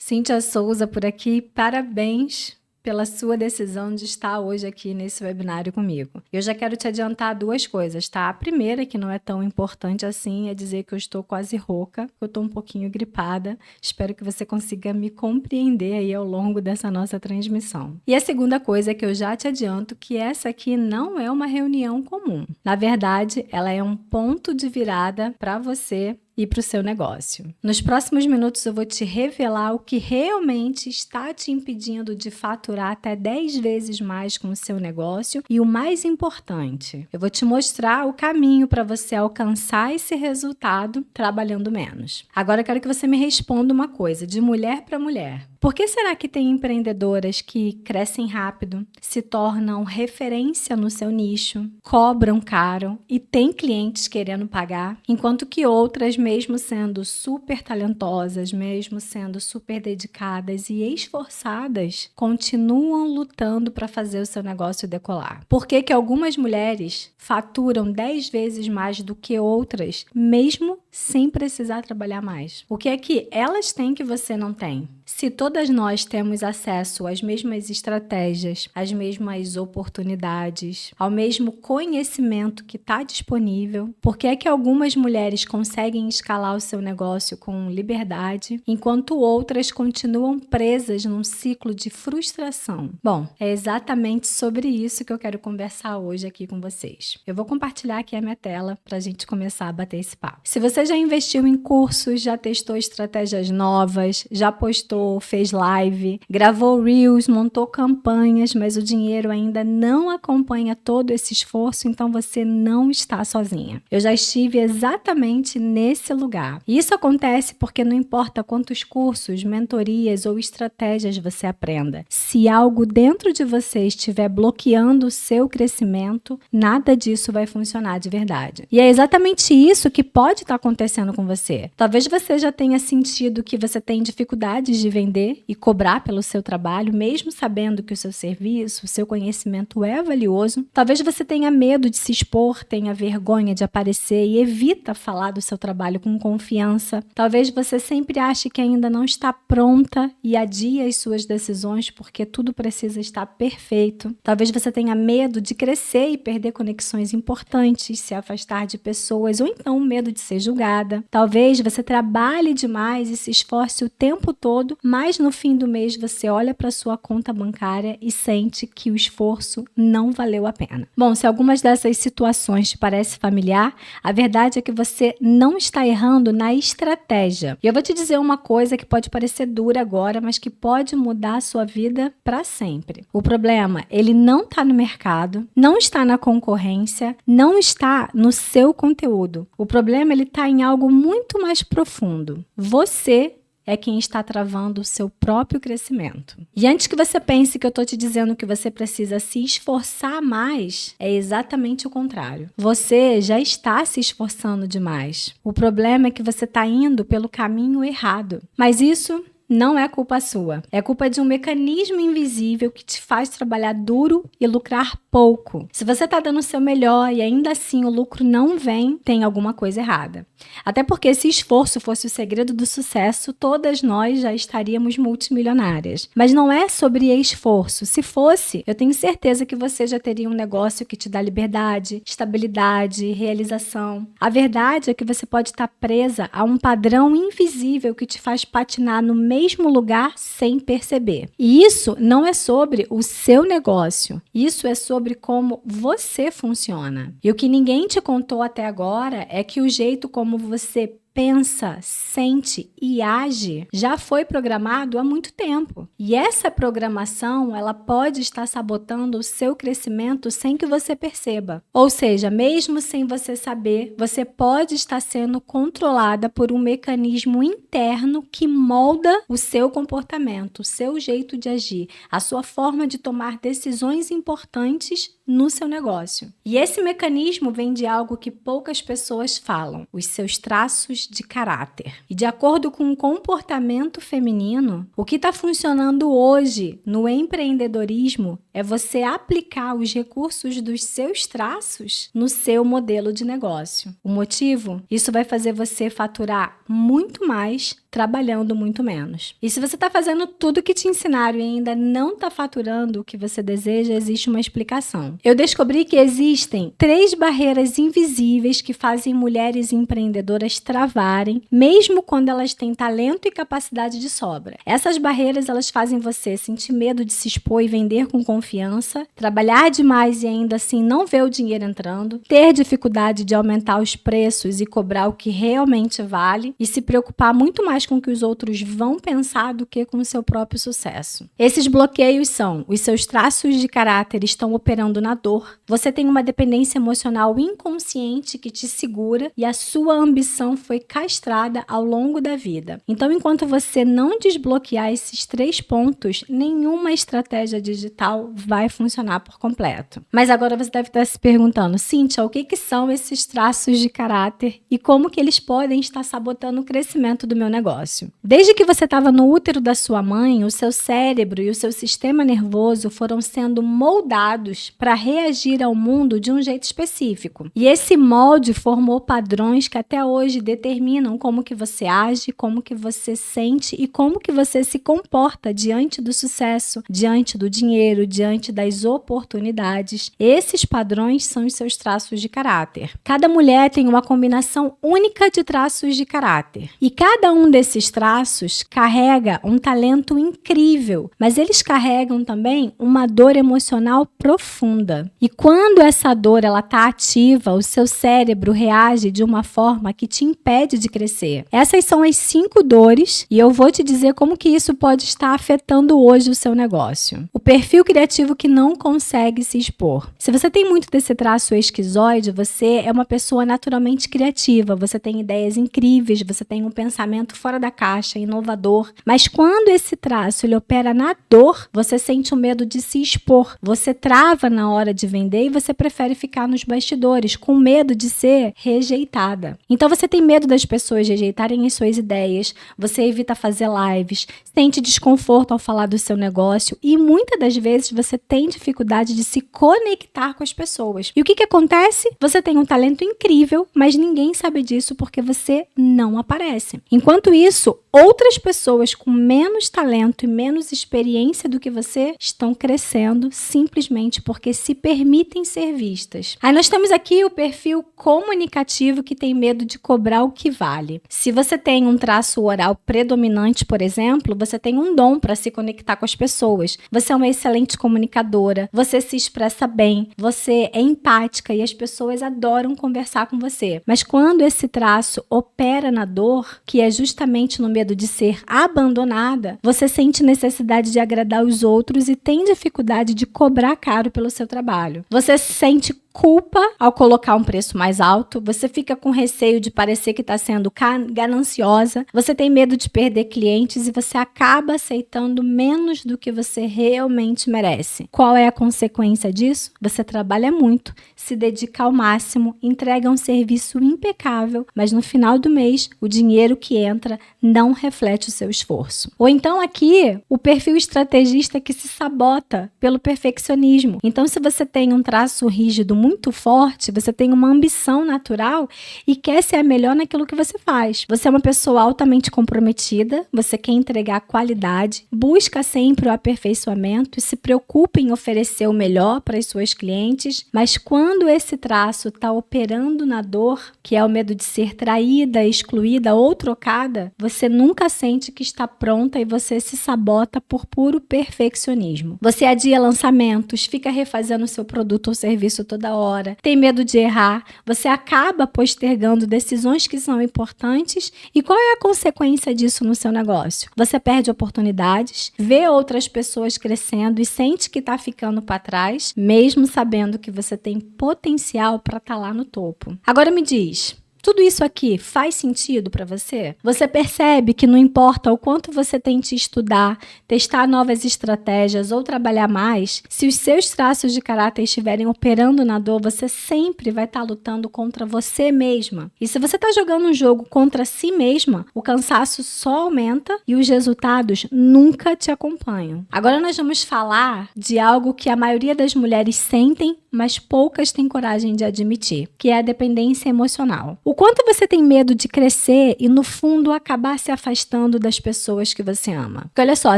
Cíntia Souza por aqui, parabéns pela sua decisão de estar hoje aqui nesse webinário comigo. Eu já quero te adiantar duas coisas, tá? A primeira, que não é tão importante assim, é dizer que eu estou quase rouca, eu estou um pouquinho gripada. Espero que você consiga me compreender aí ao longo dessa nossa transmissão. E a segunda coisa é que eu já te adianto que essa aqui não é uma reunião comum. Na verdade, ela é um ponto de virada para você e para o seu negócio. Nos próximos minutos eu vou te revelar o que realmente está te impedindo de faturar até 10 vezes mais com o seu negócio e o mais importante, eu vou te mostrar o caminho para você alcançar esse resultado trabalhando menos. Agora eu quero que você me responda uma coisa, de mulher para mulher. Por que será que tem empreendedoras que crescem rápido, se tornam referência no seu nicho, cobram caro e tem clientes querendo pagar, enquanto que outras, mesmo sendo super talentosas, mesmo sendo super dedicadas e esforçadas, continuam lutando para fazer o seu negócio decolar? Por que que algumas mulheres faturam 10 vezes mais do que outras, mesmo sem precisar trabalhar mais? O que é que elas têm que você não tem? Se todas nós temos acesso às mesmas estratégias, às mesmas oportunidades, ao mesmo conhecimento que está disponível, por que é que algumas mulheres conseguem escalar o seu negócio com liberdade, enquanto outras continuam presas num ciclo de frustração? Bom, é exatamente sobre isso que eu quero conversar hoje aqui com vocês. Eu vou compartilhar aqui a minha tela para a gente começar a bater esse papo. Se você já investiu em cursos, já testou estratégias novas, já postou, fez live, gravou reels, montou campanhas, mas o dinheiro ainda não acompanha todo esse esforço, então você não está sozinha. Eu já estive exatamente nesse lugar. E isso acontece porque não importa quantos cursos, mentorias ou estratégias você aprenda, se algo dentro de você estiver bloqueando o seu crescimento, nada disso vai funcionar de verdade. E é exatamente isso que pode estar acontecendo com você. Talvez você já tenha sentido que você tem dificuldades de vender e cobrar pelo seu trabalho, mesmo sabendo que o seu serviço, o seu conhecimento é valioso. Talvez você tenha medo de se expor, tenha vergonha de aparecer e evita falar do seu trabalho com confiança. Talvez você sempre ache que ainda não está pronta e adia as suas decisões porque tudo precisa estar perfeito. Talvez você tenha medo de crescer e perder conexões importantes, se afastar de pessoas ou então medo de ser julgada. Talvez você trabalhe demais e se esforce o tempo todo, mas no fim do mês você olha para sua conta bancária e sente que o esforço não valeu a pena. Bom, se algumas dessas situações te parecem familiar, a verdade é que você não está errando na estratégia. E eu vou te dizer uma coisa que pode parecer dura agora, mas que pode mudar a sua vida para sempre. O problema, ele não está no mercado, não está na concorrência, não está no seu conteúdo. O problema, ele está em algo muito mais profundo. Você é quem está travando o seu próprio crescimento. E antes que você pense que eu estou te dizendo que você precisa se esforçar mais, é exatamente o contrário. Você já está se esforçando demais. O problema é que você está indo pelo caminho errado. Mas isso não é culpa sua. É culpa de um mecanismo invisível que te faz trabalhar duro e lucrar pouco. Se você está dando o seu melhor e ainda assim o lucro não vem, tem alguma coisa errada. Até porque se esforço fosse o segredo do sucesso, todas nós já estaríamos multimilionárias. Mas não é sobre esforço. Se fosse, eu tenho certeza que você já teria um negócio que te dá liberdade, estabilidade, realização. A verdade é que você pode estar presa a um padrão invisível que te faz patinar no mesmo lugar sem perceber. E isso não é sobre o seu negócio. Isso é sobre como você funciona. E o que ninguém te contou até agora é que o jeito como você pensa, sente e age já foi programado há muito tempo. E essa programação, ela pode estar sabotando o seu crescimento sem que você perceba. Ou seja, mesmo sem você saber, você pode estar sendo controlada por um mecanismo interno que molda o seu comportamento, o seu jeito de agir, a sua forma de tomar decisões importantes no seu negócio. E esse mecanismo vem de algo que poucas pessoas falam, os seus traços de caráter. E de acordo com o comportamento feminino, o que está funcionando hoje no empreendedorismo é você aplicar os recursos dos seus traços no seu modelo de negócio. O motivo? Isso vai fazer você faturar muito mais trabalhando muito menos. E se você está fazendo tudo o que te ensinaram e ainda não está faturando o que você deseja, existe uma explicação. Eu descobri que existem 3 barreiras invisíveis que fazem mulheres empreendedoras travarem, mesmo quando elas têm talento e capacidade de sobra. Essas barreiras, elas fazem você sentir medo de se expor e vender com confiança, trabalhar demais e ainda assim não ver o dinheiro entrando, ter dificuldade de aumentar os preços e cobrar o que realmente vale e se preocupar muito mais com o que os outros vão pensar do que com o seu próprio sucesso. Esses bloqueios são: os seus traços de caráter estão operando na dor, você tem uma dependência emocional inconsciente que te segura e a sua ambição foi castrada ao longo da vida. Então, enquanto você não desbloquear esses 3 pontos, nenhuma estratégia digital vai funcionar por completo. Mas agora você deve estar se perguntando: Cíntia, o que são esses traços de caráter e como que eles podem estar sabotando o crescimento do meu negócio? Desde que você estava no útero da sua mãe, o seu cérebro e o seu sistema nervoso foram sendo moldados para reagir ao mundo de um jeito específico. E esse molde formou padrões que até hoje determinam como que você age, como que você sente e como que você se comporta diante do sucesso, diante do dinheiro, diante das oportunidades. Esses padrões são os seus traços de caráter. Cada mulher tem uma combinação única de traços de caráter. E cada um desses traços carrega um talento incrível, mas eles carregam também uma dor emocional profunda. E quando essa dor ela está ativa, o seu cérebro reage de uma forma que te impede de crescer. Essas são as 5 dores e eu vou te dizer como que isso pode estar afetando hoje o seu negócio. O perfil criativo que não consegue se expor. Se você tem muito desse traço esquizoide, você é uma pessoa naturalmente criativa, você tem ideias incríveis, você tem um pensamento fora da caixa, inovador, mas quando esse traço ele opera na dor, você sente o medo de se expor, você trava na hora de vender e você prefere ficar nos bastidores, com medo de ser rejeitada. Então você tem medo das pessoas rejeitarem as suas ideias, você evita fazer lives, sente desconforto ao falar do seu negócio e muitas das vezes você tem dificuldade de se conectar com as pessoas. E o que acontece? Você tem um talento incrível, mas ninguém sabe disso porque você não aparece. Enquanto isso, outras pessoas com menos talento e menos experiência do que você estão crescendo simplesmente porque se permitem ser vistas. Aí nós temos aqui o perfil comunicativo que tem medo de cobrar o que vale. Se você tem um traço oral predominante, por exemplo, você tem um dom para se conectar com as pessoas. Você é uma excelente comunicadora, você se expressa bem, você é empática e as pessoas adoram conversar com você. Mas quando esse traço opera na dor, que é justamente no medo de ser abandonada, você sente necessidade de agradar os outros e tem dificuldade de cobrar caro pelo seu trabalho. Você se sente culpa ao colocar um preço mais alto, você fica com receio de parecer que está sendo gananciosa, você tem medo de perder clientes e você acaba aceitando menos do que você realmente merece. Qual é a consequência disso? Você trabalha muito, se dedica ao máximo, entrega um serviço impecável, mas no final do mês o dinheiro que entra não reflete o seu esforço. Ou então aqui, o perfil estrategista que se sabota pelo perfeccionismo. Então se você tem um traço rígido muito forte, você tem uma ambição natural e quer ser a melhor naquilo que você faz. Você é uma pessoa altamente comprometida, você quer entregar qualidade, busca sempre o aperfeiçoamento e se preocupa em oferecer o melhor para as suas clientes, mas quando esse traço está operando na dor, que é o medo de ser traída, excluída ou trocada, você nunca sente que está pronta e você se sabota por puro perfeccionismo. Você adia lançamentos, fica refazendo o seu produto ou serviço toda hora, tem medo de errar, você acaba postergando decisões que são importantes e qual é a consequência disso no seu negócio? Você perde oportunidades, vê outras pessoas crescendo e sente que está ficando para trás, mesmo sabendo que você tem potencial para estar lá no topo. Agora me diz, tudo isso aqui faz sentido para você? Você percebe que não importa o quanto você tente estudar, testar novas estratégias ou trabalhar mais, se os seus traços de caráter estiverem operando na dor, você sempre vai estar lutando contra você mesma. E se você está jogando um jogo contra si mesma, o cansaço só aumenta e os resultados nunca te acompanham. Agora nós vamos falar de algo que a maioria das mulheres sentem, mas poucas têm coragem de admitir, que é a dependência emocional. O quanto você tem medo de crescer e, no fundo, acabar se afastando das pessoas que você ama. Porque olha só,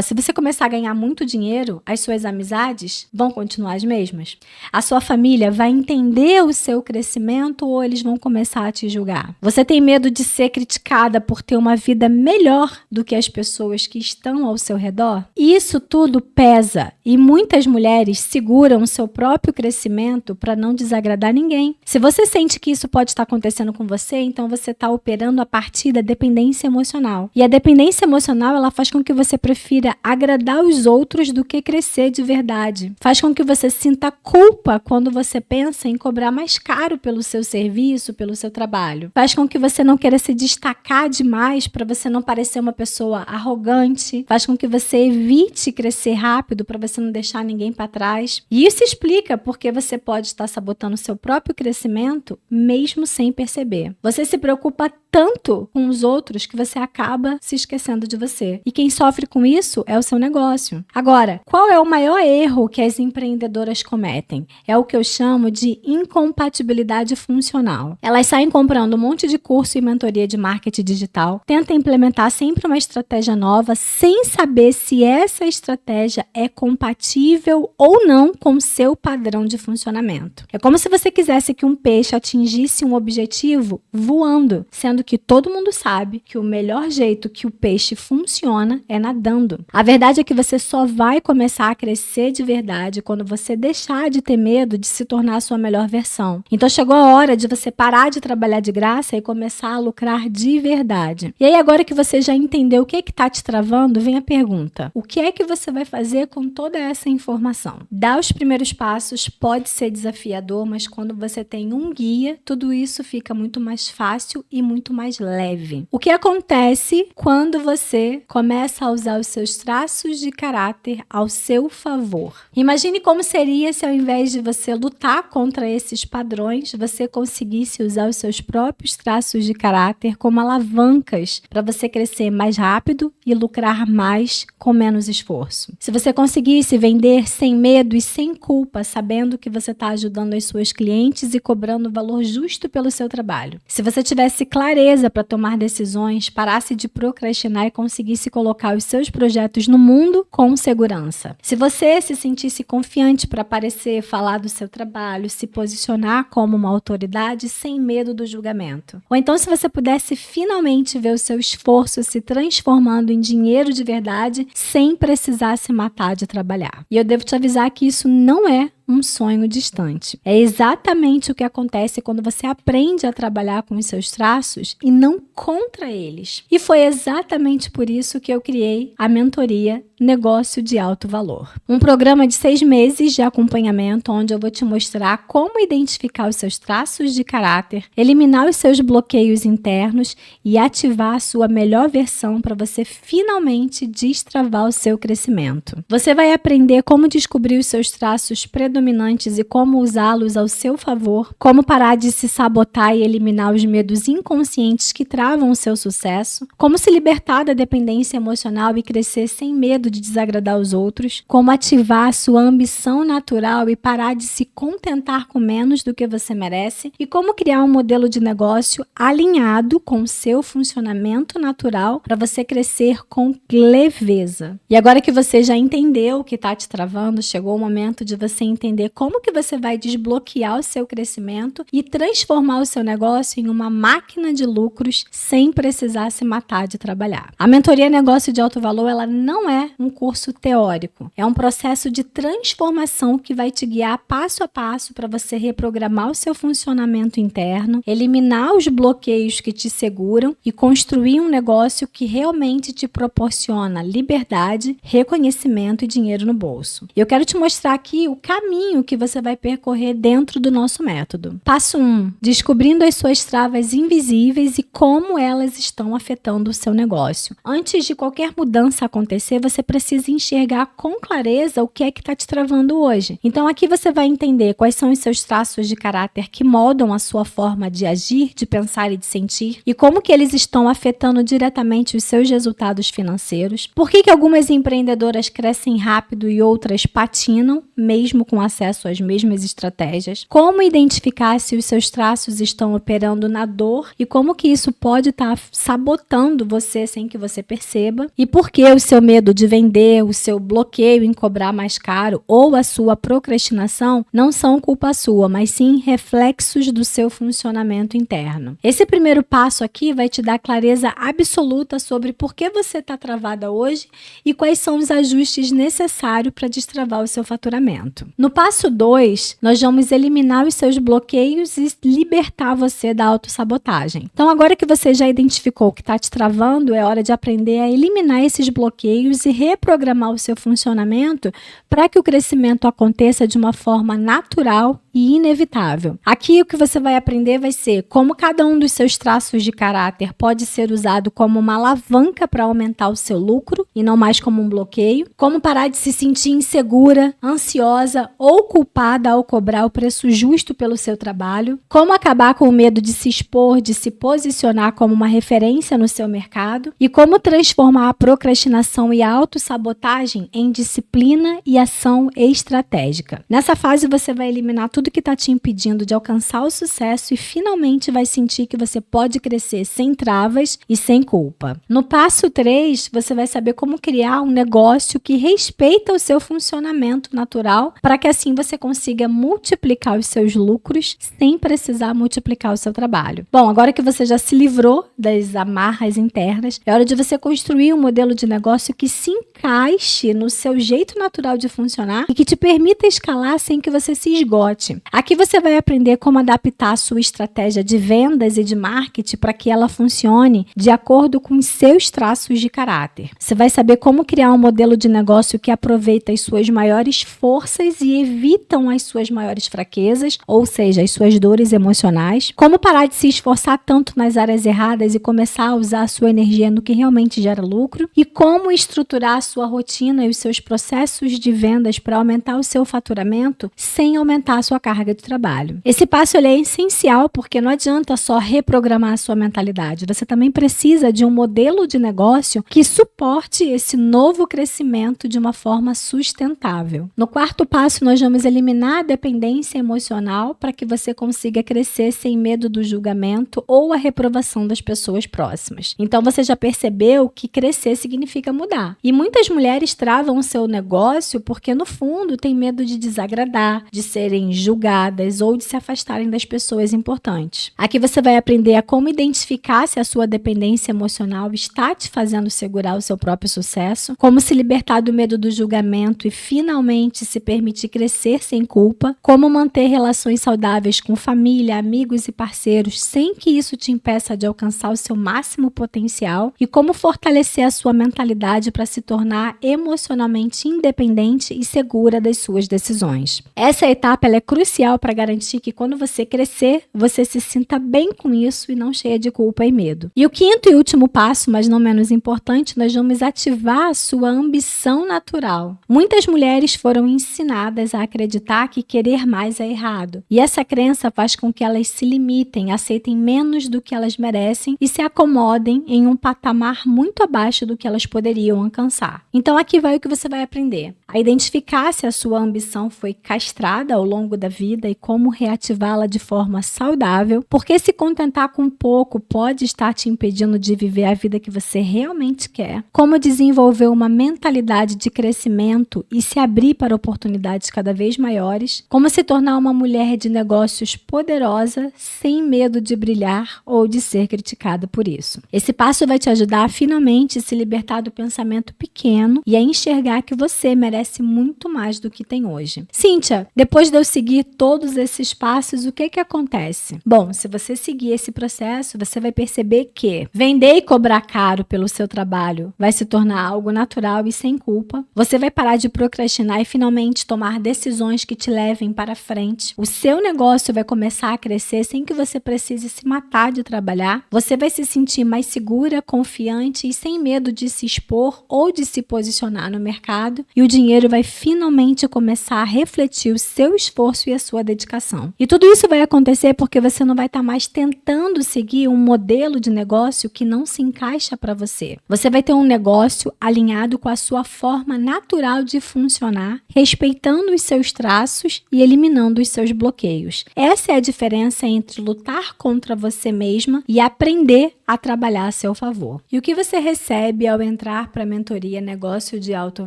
se você começar a ganhar muito dinheiro, as suas amizades vão continuar as mesmas. A sua família vai entender o seu crescimento ou eles vão começar a te julgar. Você tem medo de ser criticada por ter uma vida melhor do que as pessoas que estão ao seu redor? Isso tudo pesa e muitas mulheres seguram o seu próprio crescimento para não desagradar ninguém. Se você sente que isso pode estar acontecendo com você, então você está operando a partir da dependência emocional. E a dependência emocional, ela faz com que você prefira agradar os outros do que crescer de verdade. Faz com que você sinta culpa quando você pensa em cobrar mais caro pelo seu serviço, pelo seu trabalho. Faz com que você não queira se destacar demais para você não parecer uma pessoa arrogante. Faz com que você evite crescer rápido para você não deixar ninguém para trás. E isso explica porque você pode estar sabotando o seu próprio crescimento mesmo sem perceber. Você se preocupa tanto com os outros que você acaba se esquecendo de você. E quem sofre com isso é o seu negócio. Agora, qual é o maior erro que as empreendedoras cometem? É o que eu chamo de incompatibilidade funcional. Elas saem comprando um monte de curso e mentoria de marketing digital, tentam implementar sempre uma estratégia nova sem saber se essa estratégia é compatível ou não com o seu padrão de funcionamento. É como se você quisesse que um peixe atingisse um objetivo voando, sendo que todo mundo sabe que o melhor jeito que o peixe funciona é nadando. A verdade é que você só vai começar a crescer de verdade quando você deixar de ter medo de se tornar a sua melhor versão. Então chegou a hora de você parar de trabalhar de graça e começar a lucrar de verdade. E aí agora que você já entendeu o que está te travando, vem a pergunta: o que é que você vai fazer com toda essa informação? Dar os primeiros passos pode ser desafiador, mas quando você tem um guia, tudo isso fica muito mais fácil e muito mais leve. O que acontece quando você começa a usar os seus traços de caráter ao seu favor? Imagine como seria se ao invés de você lutar contra esses padrões, você conseguisse usar os seus próprios traços de caráter como alavancas para você crescer mais rápido e lucrar mais com menos esforço. Se você conseguisse vender sem medo e sem culpa, sabendo que você está ajudando as suas clientes e cobrando o valor justo pelo seu trabalho. Se você tivesse clareza para tomar decisões, parasse de procrastinar e conseguisse colocar os seus projetos no mundo com segurança. Se você se sentisse confiante para aparecer, falar do seu trabalho, se posicionar como uma autoridade sem medo do julgamento. Ou então se você pudesse finalmente ver o seu esforço se transformando em dinheiro de verdade sem precisar se matar de trabalhar. E eu devo te avisar que isso não é um sonho distante. É exatamente o que acontece quando você aprende a trabalhar com os seus traços e não contra eles. E foi exatamente por isso que eu criei a mentoria Negócio de Alto Valor. Um programa de 6 meses de acompanhamento onde eu vou te mostrar como identificar os seus traços de caráter, eliminar os seus bloqueios internos e ativar a sua melhor versão para você finalmente destravar o seu crescimento. Você vai aprender como descobrir os seus traços predominantes e como usá-los ao seu favor, como parar de se sabotar e eliminar os medos inconscientes que travam o seu sucesso, como se libertar da dependência emocional e crescer sem medo de desagradar os outros, como ativar a sua ambição natural e parar de se contentar com menos do que você merece, e como criar um modelo de negócio alinhado com o seu funcionamento natural para você crescer com leveza. E agora que você já entendeu o que está te travando, chegou o momento de você entender como que você vai desbloquear o seu crescimento e transformar o seu negócio em uma máquina de lucros sem precisar se matar de trabalhar. A mentoria Negócio de Alto Valor, ela não é um curso teórico. É um processo de transformação que vai te guiar passo a passo para você reprogramar o seu funcionamento interno, eliminar os bloqueios que te seguram e construir um negócio que realmente te proporciona liberdade, reconhecimento e dinheiro no bolso. E eu quero te mostrar aqui o caminho que você vai percorrer dentro do nosso método. Passo 1. Descobrindo as suas travas invisíveis e como elas estão afetando o seu negócio. Antes de qualquer mudança acontecer, você precisa enxergar com clareza o que é que está te travando hoje. Então aqui você vai entender quais são os seus traços de caráter que moldam a sua forma de agir, de pensar e de sentir, e como que eles estão afetando diretamente os seus resultados financeiros. Por que algumas empreendedoras crescem rápido e outras patinam, mesmo com acesso às mesmas estratégias, como identificar se os seus traços estão operando na dor e como que isso pode estar sabotando você sem que você perceba, e por que o seu medo de vender, o seu bloqueio em cobrar mais caro ou a sua procrastinação não são culpa sua, mas sim reflexos do seu funcionamento interno. Esse primeiro passo aqui vai te dar clareza absoluta sobre por que você está travada hoje e quais são os ajustes necessários para destravar o seu faturamento. No passo 2, nós vamos eliminar os seus bloqueios e libertar você da autossabotagem. Então, agora que você já identificou o que está te travando, é hora de aprender a eliminar esses bloqueios e reprogramar o seu funcionamento para que o crescimento aconteça de uma forma natural e inevitável. Aqui o que você vai aprender vai ser como cada um dos seus traços de caráter pode ser usado como uma alavanca para aumentar o seu lucro e não mais como um bloqueio, como parar de se sentir insegura, ansiosa ou culpada ao cobrar o preço justo pelo seu trabalho, como acabar com o medo de se expor, de se posicionar como uma referência no seu mercado e como transformar a procrastinação e a autossabotagem em disciplina e ação estratégica. Nessa fase você vai eliminar tudo que está te impedindo de alcançar o sucesso e finalmente vai sentir que você pode crescer sem travas e sem culpa. No passo 3, você vai saber como criar um negócio que respeita o seu funcionamento natural para que assim você consiga multiplicar os seus lucros sem precisar multiplicar o seu trabalho. Bom, agora que você já se livrou das amarras internas, é hora de você construir um modelo de negócio que se encaixe no seu jeito natural de funcionar e que te permita escalar sem que você se esgote. Aqui você vai aprender como adaptar a sua estratégia de vendas e de marketing para que ela funcione de acordo com os seus traços de caráter. Você vai saber como criar um modelo de negócio que aproveita as suas maiores forças e evitam as suas maiores fraquezas, ou seja, as suas dores emocionais. Como parar de se esforçar tanto nas áreas erradas e começar a usar a sua energia no que realmente gera lucro. E como estruturar a sua rotina e os seus processos de vendas para aumentar o seu faturamento sem aumentar a sua carga de trabalho. Esse passo ele é essencial porque não adianta só reprogramar a sua mentalidade. Você também precisa de um modelo de negócio que suporte esse novo crescimento de uma forma sustentável. No quarto passo, nós vamos eliminar a dependência emocional para que você consiga crescer sem medo do julgamento ou a reprovação das pessoas próximas. Então, você já percebeu que crescer significa mudar. E muitas mulheres travam o seu negócio porque, no fundo, têm medo de desagradar, de serem julgadas ou de se afastarem das pessoas importantes. Aqui você vai aprender a como identificar se a sua dependência emocional está te fazendo segurar o seu próprio sucesso, como se libertar do medo do julgamento e finalmente se permitir crescer sem culpa, como manter relações saudáveis com família, amigos e parceiros sem que isso te impeça de alcançar o seu máximo potencial e como fortalecer a sua mentalidade para se tornar emocionalmente independente e segura das suas decisões. Essa etapa ela é crucial para garantir que quando você crescer, você se sinta bem com isso e não cheia de culpa e medo. E o quinto e último passo, mas não menos importante, nós vamos ativar a sua ambição natural. Muitas mulheres foram ensinadas a acreditar que querer mais é errado. E essa crença faz com que elas se limitem, aceitem menos do que elas merecem e se acomodem em um patamar muito abaixo do que elas poderiam alcançar. Então aqui vai o que você vai aprender. A identificar se a sua ambição foi castrada ao longo da vida e como reativá-la de forma saudável, porque se contentar com pouco pode estar te impedindo de viver a vida que você realmente quer. Como desenvolver uma mentalidade de crescimento e se abrir para oportunidades cada vez maiores. Como se tornar uma mulher de negócios poderosa sem medo de brilhar ou de ser criticada por isso. Esse passo vai te ajudar a finalmente se libertar do pensamento pequeno e a enxergar que você merece muito mais do que tem hoje. Cíntia, depois de eu seguir todos esses passos, o que acontece? Bom, se você seguir esse processo, você vai perceber que vender e cobrar caro pelo seu trabalho vai se tornar algo natural e sem culpa. Você vai parar de procrastinar e finalmente tomar decisões que te levem para frente. O seu negócio vai começar a crescer sem que você precise se matar de trabalhar. Você vai se sentir mais segura, confiante e sem medo de se expor ou de se posicionar no mercado. E o dinheiro vai finalmente começar a refletir o seu esforço e a sua dedicação. E tudo isso vai acontecer porque você não vai estar mais tentando seguir um modelo de negócio que não se encaixa para você. Você vai ter um negócio alinhado com a sua forma natural de funcionar, respeitando os seus traços e eliminando os seus bloqueios. Essa é a diferença entre lutar contra você mesma e aprender a trabalhar a seu favor. E o que você recebe ao entrar para a mentoria Negócio de Alto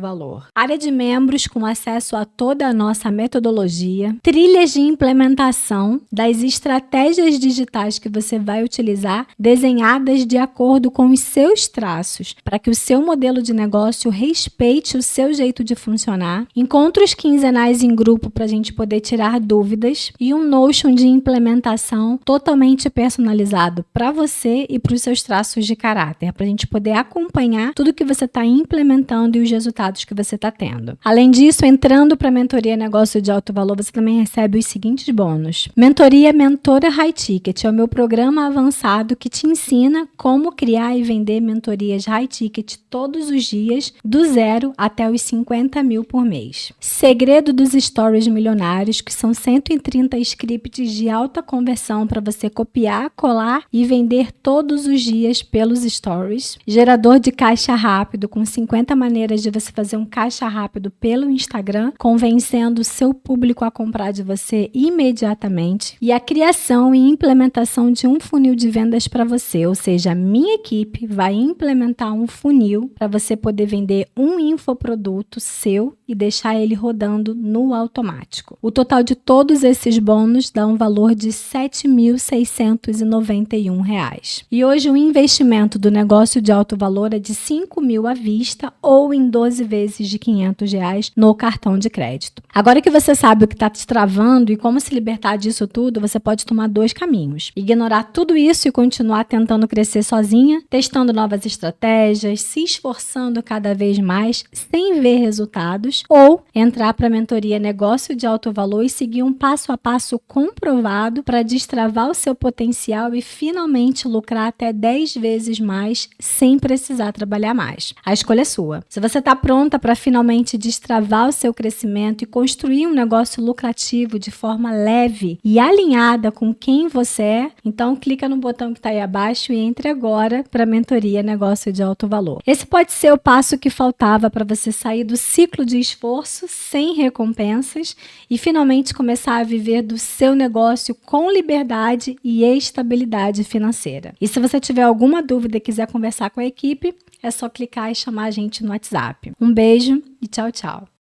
Valor? Área de membros com acesso a toda a nossa metodologia, trilhas de implementação das estratégias digitais que você vai utilizar, desenhadas de acordo com os seus traços, para que o seu modelo de negócio respeite o seu jeito de funcionar, encontros quinzenais em grupo para a gente poder tirar dúvidas e um Notion de implementação totalmente personalizado para você e para os seus traços de caráter, para a gente poder acompanhar tudo que você está implementando e os resultados que você está tendo. Além disso, entrando para a mentoria Negócio de Alto Valor, você também recebe os seguintes bônus. Mentoria Mentora High Ticket é o meu programa avançado que te ensina como criar e vender mentorias High Ticket todos os dias, do 0 até os 50 mil por mês. Segredo dos Stories Milionários, que são 130 scripts de alta conversão para você copiar, colar e vender todos os dias pelos Stories. Gerador de caixa rápido, com 50 maneiras de você fazer um caixa rápido pelo Instagram, convencendo o seu público a comprar de você imediatamente. E a criação e implementação de um funil de vendas para você, ou seja, a minha equipe vai implementar um funil para você poder vender um infoproduto seu e deixar ele rodando no automático. O total de todos esses bônus dá um valor de R$ 7.691. E hoje o investimento do negócio de alto valor é de 5 mil à vista ou em 12 vezes de R$ 500 no cartão de crédito. Agora que você sabe o que está te travando e como se libertar disso tudo, você pode tomar 2 caminhos. Ignorar tudo isso e continuar tentando crescer sozinha, testando novas estratégias, se esforçando cada vez mais, sem ver resultados, ou entrar para a mentoria Negócio de Alto Valor e seguir um passo a passo comprovado para destravar o seu potencial e finalmente lucrar até 10 vezes mais sem precisar trabalhar mais. A escolha é sua. Se você está pronta para finalmente destravar o seu crescimento e construir um negócio lucrativo de forma leve e alinhada com quem você é, então clica no botão que está aí abaixo e entre agora para a mentoria Negócio de Alto Valor. Esse pode ser o passo que faltava para você sair do ciclo de esforço sem recompensas e finalmente começar a viver do seu negócio com liberdade e estabilidade financeira. E se você tiver alguma dúvida e quiser conversar com a equipe, é só clicar e chamar a gente no WhatsApp. Um beijo e tchau, tchau.